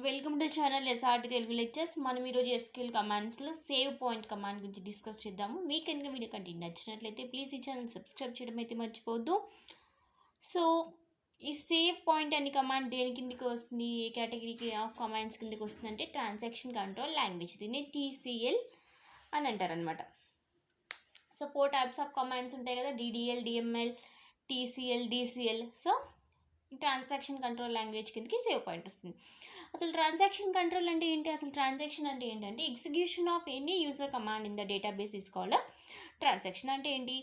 Welcome to channel SRT Telugu Lectures. మనం ఈరోజు SQL కమాండ్స్లో save point command గురించి discuss చేద్దాము. మీకు కనుక వీడియో కంటెంట్ నచ్చినట్లయితే ప్లీజ్ ఈ ఛానల్ సబ్స్క్రైబ్ చేయడం అయితే మర్చిపోవద్దు. సో ఈ సేవ్ పాయింట్ అనే కమాండ్ దేని కిందకి వస్తుంది, ఏ కేటగిరీకి ఆఫ్ కమాండ్స్ కిందకి వస్తుంది అంటే ట్రాన్సాక్షన్ కంట్రోల్ లాంగ్వేజ్, దీన్ని TCL అని అంటారనమాట. సో 4 టైప్స్ ఆఫ్ కమాండ్స్ ఉంటాయి కదా, DDL, DML, TCL, DCL. So transaction control language కిందకి సేవ్ పాయింట్ వస్తుంది. అసలు ట్రాన్సాక్షన్ కంట్రోల్ అంటే ఏంటి, అసలు ట్రాన్సాక్షన్ అంటే ఏంటంటే execution of any user command in the database is called transaction. అంటే ఏంటి,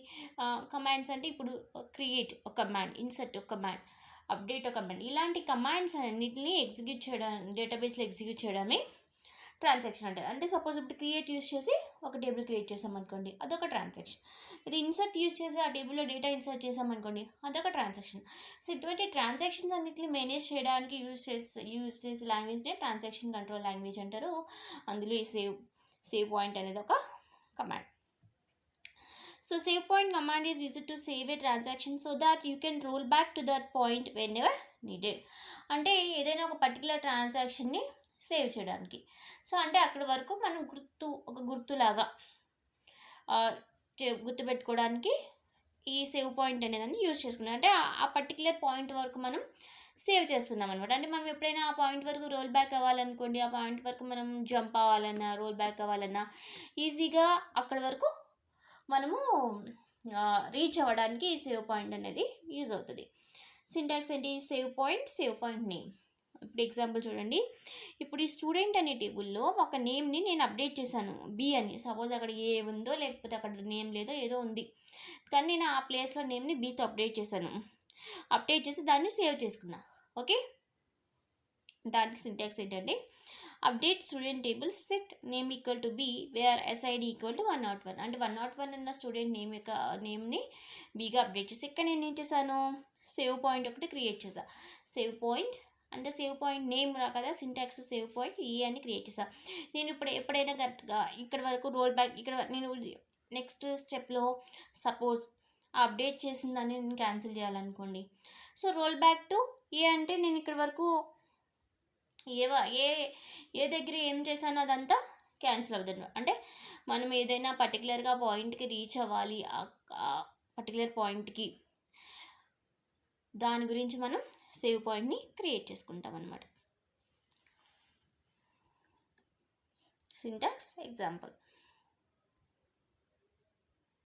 కమాండ్స్ అంటే ఇప్పుడు క్రియేట్ ఒక కమాండ్, ఇన్సర్ట్ ఒక కమాండ్, అప్డేట్ ఒక కమాండ్, ఇలాంటి కమాండ్స్ అన్నింటినీ ఎగ్జిక్యూట్ చేయడం, డేటాబేస్లో ఎగ్జిక్యూట్ చేయడమే ట్రాన్సాక్షన్ అంటారు. అంటే సపోజ్ ఇప్పుడు క్రియేట్ యూస్ చేసి ఒక టేబుల్ క్రియేట్ చేసామనుకోండి, అదొక ట్రాన్సాక్షన్. ఇది ఇన్సర్ట్ యూస్ చేసి ఆ టేబుల్లో డేటా ఇన్సర్ట్ చేసామనుకోండి, అదొక ట్రాన్సాక్షన్. సో ఇటువంటి ట్రాన్సాక్షన్స్ అన్నింటినీ మేనేజ్ చేయడానికి యూజ్ చేసే లాంగ్వేజ్నే ట్రాన్సాక్షన్ కంట్రోల్ లాంగ్వేజ్ అంటారు. అందులో ఈ సేవ్ పాయింట్ అనేది ఒక command. So save point command is used to save a transaction so that you can role back to that point when ever needed. అంటే ఏదైనా ఒక పర్టికులర్ ట్రాన్సాక్షన్ని సేవ్ చేయడానికి. సో అంటే అక్కడి వరకు మనం గుర్తులాగా గుర్తుపెట్టుకోవడానికి ఈ సేవ్ పాయింట్ అనేదాన్ని యూజ్ చేసుకున్నాం. అంటే ఆ పర్టికులర్ పాయింట్ వరకు మనం సేవ్ చేస్తున్నాం అనమాట. అంటే మనం ఎప్పుడైనా ఆ పాయింట్ వరకు రోల్ బ్యాక్ అవ్వాలనుకోండి, ఆ పాయింట్ వరకు మనం జంప్ అవ్వాలన్నా, రోల్ బ్యాక్ అవ్వాలన్నా ఈజీగా అక్కడి వరకు మనము రీచ్ అవ్వడానికి ఈ సేవ్ పాయింట్ అనేది యూజ్ అవుతుంది. సింటాక్స్ ఏంటి, సేవ్ పాయింట్ నేమ్. ఇప్పుడు ఎగ్జాంపుల్ చూడండి. ఇప్పుడు ఈ స్టూడెంట్ అనే టేబుల్లో ఒక నేమ్ని నేను అప్డేట్ చేశాను, బి అని. సపోజ్ అక్కడ ఏ ఉందో లేకపోతే అక్కడ నేమ్ లేదో ఏదో ఉంది, కానీ నేను ఆ ప్లేస్లో నేమ్ని బీతో అప్డేట్ చేశాను. అప్డేట్ చేసి దాన్ని సేవ్ చేసుకున్నా. ఓకే, దానికి సింటాక్స్ ఏంటంటే update student table set name equal to be where SID equal to 101. అంటే 101 ఉన్న స్టూడెంట్ నేమ్ యొక్క నేమ్ని బీగా అప్డేట్ చేసి ఇక్కడ నేను ఏం చేశాను, సేవ్ పాయింట్ ఒకటి క్రియేట్ చేశాను. సేవ్ పాయింట్ అంటే సేవ్ పాయింట్ నేమ్ రా కదా, సింటాక్స్ సేవ్ పాయింట్ ఈ అని క్రియేట్ చేశాను. నేను ఇప్పుడు ఎప్పుడైనా కరెక్ట్గా ఇక్కడ వరకు రోల్ బ్యాక్, ఇక్కడ నేను నెక్స్ట్ స్టెప్లో సపోజ్ అప్డేట్ చేసిన దాన్ని నేను క్యాన్సిల్ చేయాలనుకోండి. So roll back to a అంటే నేను ఇక్కడ వరకు ఏ దగ్గర ఏం చేశానో అదంతా క్యాన్సిల్ అవుతుంది. అంటే మనం ఏదైనా పర్టికులర్గా పాయింట్కి రీచ్ అవ్వాలి, పర్టికులర్ పాయింట్కి, దాని గురించి మనం సేవ్ పాయింట్ని క్రియేట్ చేసుకుంటాం అన్నమాట. Syntax example.